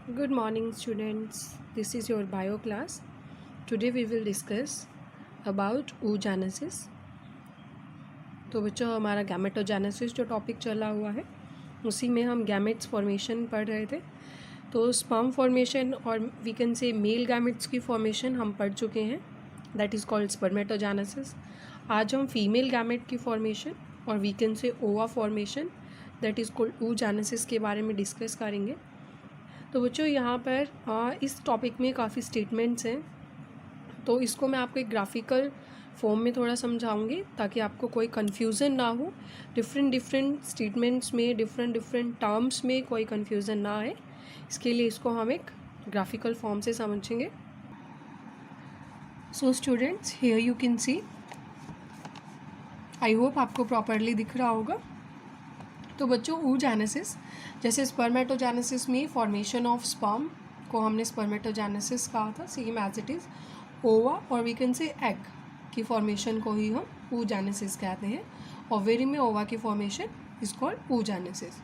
Good morning, students. This is your bio class. Today we will discuss about oogenesis. तो बच्चों हमारा gametogenesis जो topic चला हुआ है उसी में हम गैमेट्स फॉर्मेशन पढ़ रहे थे। तो स्पर्म फॉर्मेशन और we can say male gametes की फॉर्मेशन हम पढ़ चुके हैं, दैट इज़ कॉल्ड स्पर्मेटोजेनेसिस। आज हम फीमेल गैमेट की फॉर्मेशन और वी कैन से ओवा formation that is called oogenesis के बारे में डिस्कस करेंगे। तो बच्चों यहाँ पर इस टॉपिक में काफ़ी स्टेटमेंट्स हैं, तो इसको मैं आपको एक ग्राफिकल फॉर्म में थोड़ा समझाऊंगी ताकि आपको कोई कन्फ्यूज़न ना हो। डिफरेंट स्टेटमेंट्स में डिफरेंट टर्म्स में कोई कन्फ्यूज़न ना आए, इसके लिए इसको हम एक ग्राफिकल फॉर्म से समझेंगे। So students, here you can see, I hope आपको प्रॉपरली दिख रहा होगा। तो बच्चों oogenesis, जैसे स्पर्मेटोजेनेसिस में फॉर्मेशन ऑफ स्पर्म को हमने स्पर्मेटोजेनेसिस कहा था, सेम एज इट इज़ ओवा और वी कैन से एग की फॉर्मेशन को ही हम oogenesis कहते हैं। ओवेरी में ओवा की फॉर्मेशन इज कॉल्ड oogenesis।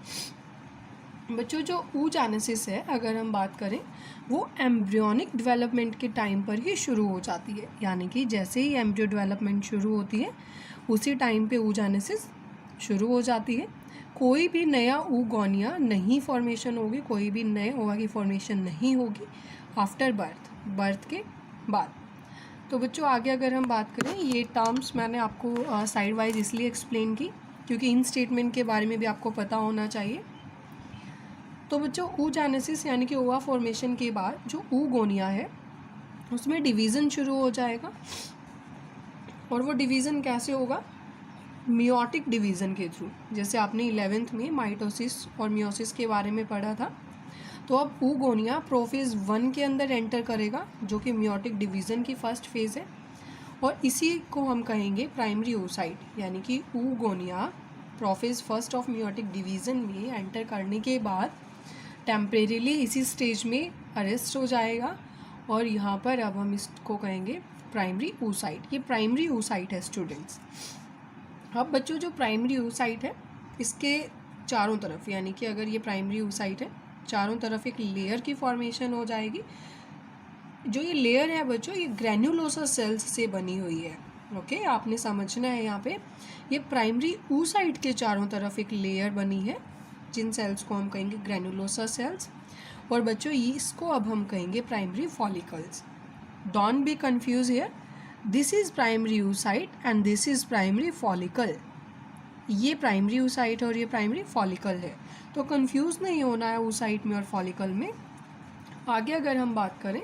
बच्चों जो oogenesis है, अगर हम बात करें, वो एम्ब्रियोनिक डेवलपमेंट के टाइम पर ही शुरू हो जाती है, यानी कि जैसे ही एम्ब्रियो डेवलपमेंट शुरू होती है उसी टाइम पे oogenesis शुरू हो जाती है। कोई भी नया oogonia नहीं फॉर्मेशन होगी, कोई भी नए ओवा की फॉर्मेशन नहीं होगी आफ्टर बर्थ के बाद। तो बच्चों आगे अगर हम बात करें, ये टर्म्स मैंने आपको साइड वाइज इसलिए एक्सप्लेन की क्योंकि इन स्टेटमेंट के बारे में भी आपको पता होना चाहिए। तो बच्चों oogenesis यानी कि ओवा फॉर्मेशन के बाद जो oogonia है उसमें डिवीज़न शुरू हो जाएगा, और वो डिवीज़न कैसे होगा? मियोटिक डिवीज़न के थ्रू। जैसे आपने 11th में माइटोसिस और मियोसिस के बारे में पढ़ा था, तो अब oogonia प्रोफेज 1 के अंदर एंटर करेगा जो कि मियोटिक डिवीज़न की फर्स्ट फेज़ है, और इसी को हम कहेंगे प्राइमरी oocyte, यानी कि oogonia prophase first of meiotic division में एंटर करने के बाद टेम्परेरीली इसी स्टेज में अरेस्ट हो जाएगा, और यहाँ पर अब हम इसको कहेंगे प्राइमरी oocyte। ये प्राइमरी oocyte है स्टूडेंट्स। अब बच्चों जो प्राइमरी oocyte है इसके चारों तरफ, यानी कि अगर ये प्राइमरी oocyte है, चारों तरफ एक लेयर की फॉर्मेशन हो जाएगी। जो ये लेयर है बच्चों, ये ग्रैन्युलोसा सेल्स से बनी हुई है। ओके, आपने समझना है यहाँ पे, ये प्राइमरी oocyte के चारों तरफ एक लेयर बनी है जिन सेल्स को हम कहेंगे ग्रैन्युलोसा सेल्स, और बच्चों इसको अब हम कहेंगे primary follicles. Don't be confuse here, this is primary oocyte and this is primary follicle. ये प्राइमरी oocyte और ये प्राइमरी फॉलिकल है, तो कंफ्यूज नहीं होना है oocyte में और फॉलिकल में। आगे अगर हम बात करें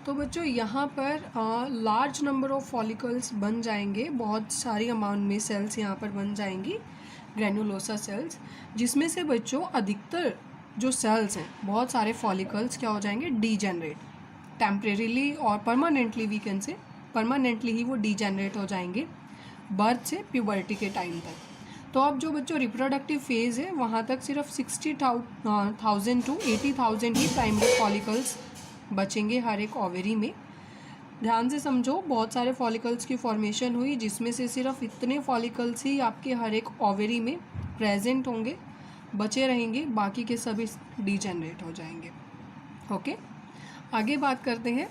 तो बच्चों यहाँ पर लार्ज नंबर ऑफ फॉलिकल्स बन जाएंगे, बहुत सारी अमाउंट में सेल्स यहाँ पर बन जाएंगी ग्रैन्युलोसा सेल्स, जिसमें से बच्चों अधिकतर जो सेल्स हैं, बहुत सारे फॉलिकल्स क्या हो जाएंगे? डीजेनरेट टेम्परेरीली और permanently, we can say permanently ही वो डीजेनरेट हो जाएंगे बर्थ से प्यूबर्टी के टाइम तक। तो अब जो बच्चों रिप्रोडक्टिव फेज़ है वहाँ तक सिर्फ 60,000 to 80,000 ही प्राइमरी फॉलिकल्स बचेंगे हर एक ओवेरी में। ध्यान से समझो, बहुत सारे फॉलिकल्स की फॉर्मेशन हुई जिसमें से सिर्फ इतने फॉलिकल्स ही आपके हर एक ओवेरी में प्रेजेंट होंगे, बचे रहेंगे, बाकी के सभी डीजेनरेट हो जाएंगे। ओके, आगे बात करते हैं।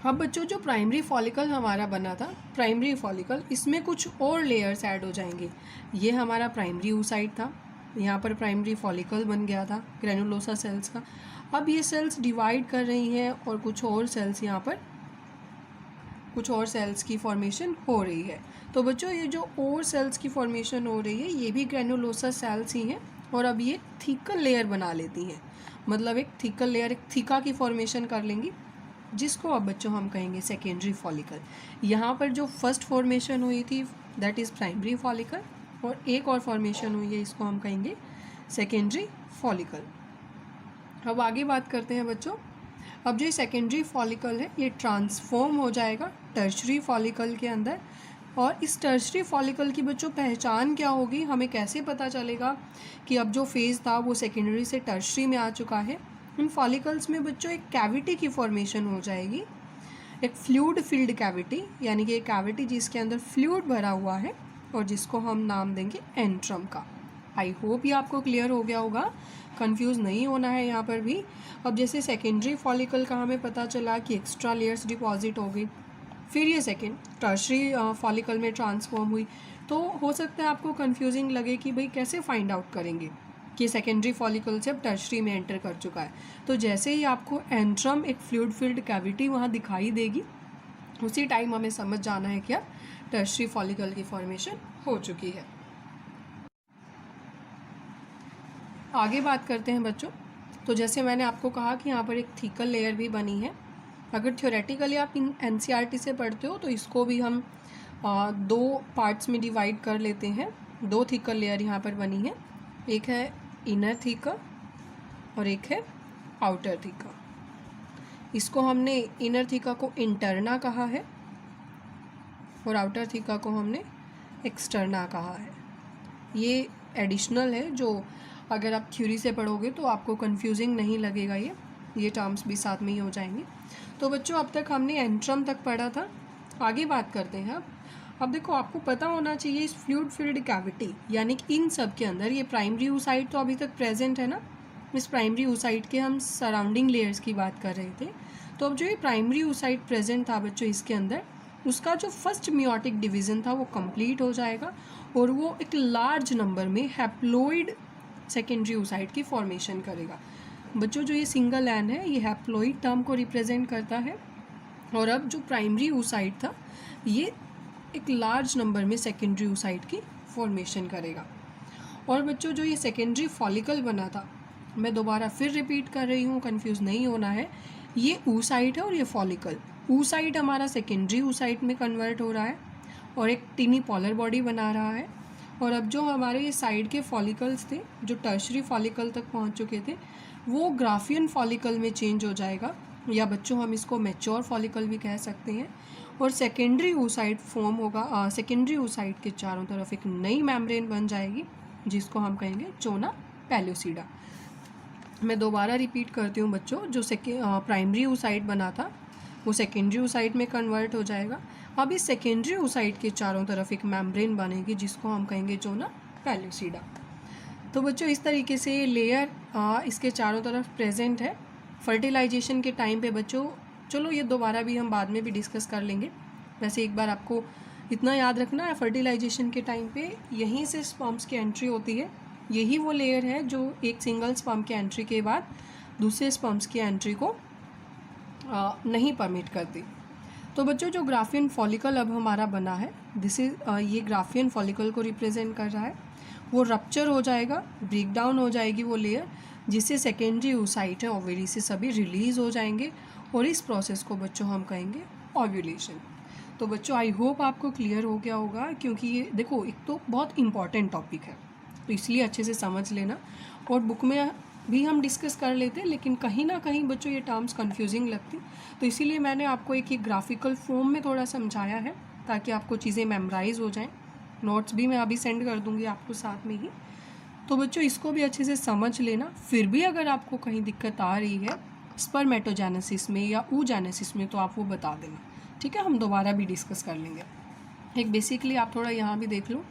अब बच्चों जो प्राइमरी फॉलिकल हमारा बना था, प्राइमरी फॉलिकल, इसमें कुछ और लेयर्स ऐड हो जाएंगे। ये हमारा प्राइमरी oocyte था, यहाँ पर प्राइमरी फॉलिकल बन गया था ग्रैन्युलोसा सेल्स का। अब ये सेल्स डिवाइड कर रही हैं और कुछ और सेल्स यहाँ पर, कुछ और सेल्स की फॉर्मेशन हो रही है। तो बच्चों ये जो और सेल्स की फॉर्मेशन हो रही है ये भी ग्रैन्युलोसा सेल्स ही हैं, और अब ये थिकल लेयर बना लेती हैं, मतलब एक थिकल लेयर, एक थिका की फॉर्मेशन कर लेंगी, जिसको अब बच्चों हम कहेंगे सेकेंडरी फॉलिकल। यहाँ पर जो फर्स्ट फॉर्मेशन हुई थी दैट इज़ प्राइमरी फॉलिकल, और एक और फॉर्मेशन हुई है, इसको हम कहेंगे सेकेंडरी फॉलिकल। अब आगे बात करते हैं बच्चों। अब जो सेकेंडरी फॉलिकल है ये ट्रांसफॉर्म हो जाएगा टर्शरी फॉलिकल के अंदर, और इस टर्शरी फॉलिकल की बच्चों पहचान क्या होगी, हमें कैसे पता चलेगा कि अब जो फेज़ था वो सेकेंडरी से टर्शरी में आ चुका है? इन फॉलिकल्स में बच्चों एक कैविटी की फॉर्मेशन हो जाएगी, एक फ्लूइड फिल्ड कैविटी, यानी कि एक कैविटी जिसके अंदर फ्लूइड भरा हुआ है और जिसको हम नाम देंगे एंट्रम का। आई होप ये आपको क्लियर हो गया होगा, कंफ्यूज नहीं होना है यहाँ पर भी। अब जैसे सेकेंडरी फॉलिकल का हमें पता चला कि एक्स्ट्रा लेयर्स डिपॉजिट हो गई, फिर ये सेकेंड टर्शरी फॉलिकल में ट्रांसफॉर्म हुई, तो हो सकता है आपको कंफ्यूजिंग लगे कि भाई कैसे फाइंड आउट करेंगे कि सेकेंडरी फॉलिकल से अब टर्शरी में एंटर कर चुका है। तो जैसे ही आपको एंट्रम एक फ्लूइड फिल्ड कैविटी वहाँ दिखाई देगी, उसी टाइम हमें समझ जाना है कि अब टर्शरी फॉलिकल की फॉर्मेशन हो चुकी है। आगे बात करते हैं बच्चों। तो जैसे मैंने आपको कहा कि यहाँ पर एक थीकल लेयर भी बनी है। अगर थ्योरेटिकली आप एनसीईआरटी से पढ़ते हो तो इसको भी हम दो पार्ट्स में डिवाइड कर लेते हैं। दो थीकल लेयर यहाँ पर बनी है, एक है इनर थीका और एक है आउटर थीका। इसको हमने इनर थीका को इंटरना कहा है और आउटर थीका को हमने एक्सटर्ना कहा है। ये एडिशनल है, जो अगर आप थ्योरी से पढ़ोगे तो आपको कंफ्यूजिंग नहीं लगेगा, ये टर्म्स भी साथ में ही हो जाएंगी। तो बच्चों अब तक हमने एंट्रम तक पढ़ा था, आगे बात करते हैं। अब देखो आपको पता होना चाहिए इस फ्लूइड फिल्ड कैविटी यानी कि इन सब के अंदर ये प्राइमरी oocyte तो अभी तक प्रेजेंट है ना। इस प्राइमरी oocyte के हम सराउंडिंग लेयर्स की बात कर रहे थे। तो अब जो ये प्राइमरी oocyte प्रेजेंट था बच्चों इसके अंदर, उसका जो फर्स्ट मियोटिक डिवीज़न था वो कंप्लीट हो जाएगा और वो एक लार्ज नंबर में हैप्लॉइड सेकेंडरी oocyte की फॉर्मेशन करेगा। बच्चों जो ये सिंगल एन है ये हैप्लॉइड टर्म को रिप्रेजेंट करता है और अब जो प्राइमरी oocyte था ये एक लार्ज नंबर में सेकेंडरी oocyte की फॉर्मेशन करेगा। और बच्चों जो ये सेकेंडरी फॉलिकल बना था, मैं दोबारा फिर रिपीट कर रही हूँ, कंफ्यूज नहीं होना है, ये oocyte है और ये फॉलिकल। oocyte हमारा सेकेंडरी oocyte में कन्वर्ट हो रहा है और एक टिनी पॉलर बॉडी बना रहा है। और अब जो हमारे ये साइड के फॉलिकल्स थे जो टर्शरी फॉलिकल तक पहुँच चुके थे, वो ग्राफियन फॉलिकल में चेंज हो जाएगा, या बच्चों हम इसको मैच्योर फॉलिकल भी कह सकते हैं। और सेकेंडरी oocyte फॉर्म होगा, सेकेंडरी oocyte के चारों तरफ एक नई मेम्ब्रेन बन जाएगी जिसको हम कहेंगे चोना पेल्यूसिडा। मैं दोबारा रिपीट करती हूँ बच्चों, जो प्राइमरी oocyte बना था वो सेकेंडरी oocyte में कन्वर्ट हो जाएगा। अब इस सेकेंडरी oocyte के चारों तरफ एक मेम्ब्रेन बनेगी जिसको हम कहेंगे चोना पेल्यूसिडा। तो बच्चों इस तरीके से ये लेयर इसके चारों तरफ प्रेजेंट है। फर्टिलाइजेशन के टाइम पे बच्चों, चलो ये दोबारा भी हम बाद में भी डिस्कस कर लेंगे, वैसे एक बार आपको इतना याद रखना है, फर्टिलाइजेशन के टाइम पे यहीं से स्पर्म्स की एंट्री होती है। यही वो लेयर है जो एक सिंगल स्पर्म की एंट्री के बाद दूसरे स्पर्म्स की एंट्री को नहीं परमिट करती। तो बच्चों जो ग्राफियन फॉलिकल अब हमारा बना है, दिस इज ये ग्राफियन फॉलिकल को रिप्रेजेंट कर रहा है। वो रप्चर हो जाएगा, ब्रेक डाउन हो जाएगी वो लेयर, जिससे सेकेंडरी oocyte है ओवरी से सभी रिलीज़ हो जाएंगे और इस प्रोसेस को बच्चों हम कहेंगे ओव्यूलेशन। तो बच्चों आई होप आपको क्लियर हो गया होगा, क्योंकि ये देखो एक तो बहुत इंपॉर्टेंट टॉपिक है तो इसलिए अच्छे से समझ लेना। और बुक में भी हम डिस्कस कर लेते, लेकिन कहीं ना कहीं बच्चों ये टर्म्स कंफ्यूजिंग लगती, तो इसीलिए मैंने आपको एक ग्राफिकल फॉर्म में थोड़ा समझाया है ताकि आपको चीज़ें मेमोराइज हो जाएं। नोट्स भी मैं अभी सेंड कर दूंगी आपको साथ में ही। तो बच्चों इसको भी अच्छे से समझ लेना। फिर भी अगर आपको कहीं दिक्कत आ रही है स्पर्मेटोजेनेसिस में या oogenesis में तो आप वो बता देना, ठीक है, हम दोबारा भी डिस्कस कर लेंगे। एक बेसिकली आप थोड़ा यहाँ भी देख लो,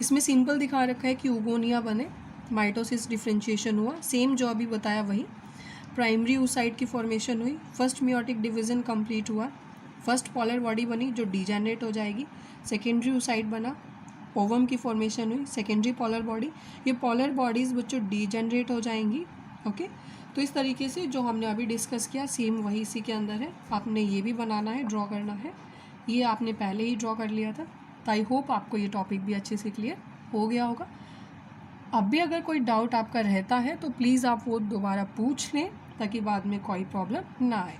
इसमें सिंपल दिखा रखा है कि oogonia बने, माइटोसिस डिफ्रेंशिएशन हुआ, सेम जो अभी बताया वही, प्राइमरी oocyte की फॉर्मेशन हुई, फर्स्ट मियोटिक डिवीज़न कंप्लीट हुआ, फर्स्ट पॉलर बॉडी बनी जो डीजेनरेट हो जाएगी, सेकेंडरी oocyte बना, ओवम की फॉर्मेशन हुई, सेकेंडरी पॉलर बॉडी, ये पॉलर बॉडीज़ बच्चों डीजेनरेट हो जाएंगी। ओके, तो इस तरीके से जो हमने अभी डिस्कस किया सेम वही इसी के अंदर है। आपने ये भी बनाना है, ड्रॉ करना है, ये आपने पहले ही ड्रॉ कर लिया था। तो आई होप आपको ये टॉपिक भी अच्छे से क्लियर हो गया होगा। अब भी अगर कोई डाउट आपका रहता है तो प्लीज़ आप वो दोबारा पूछ लें ताकि बाद में कोई प्रॉब्लम ना आए।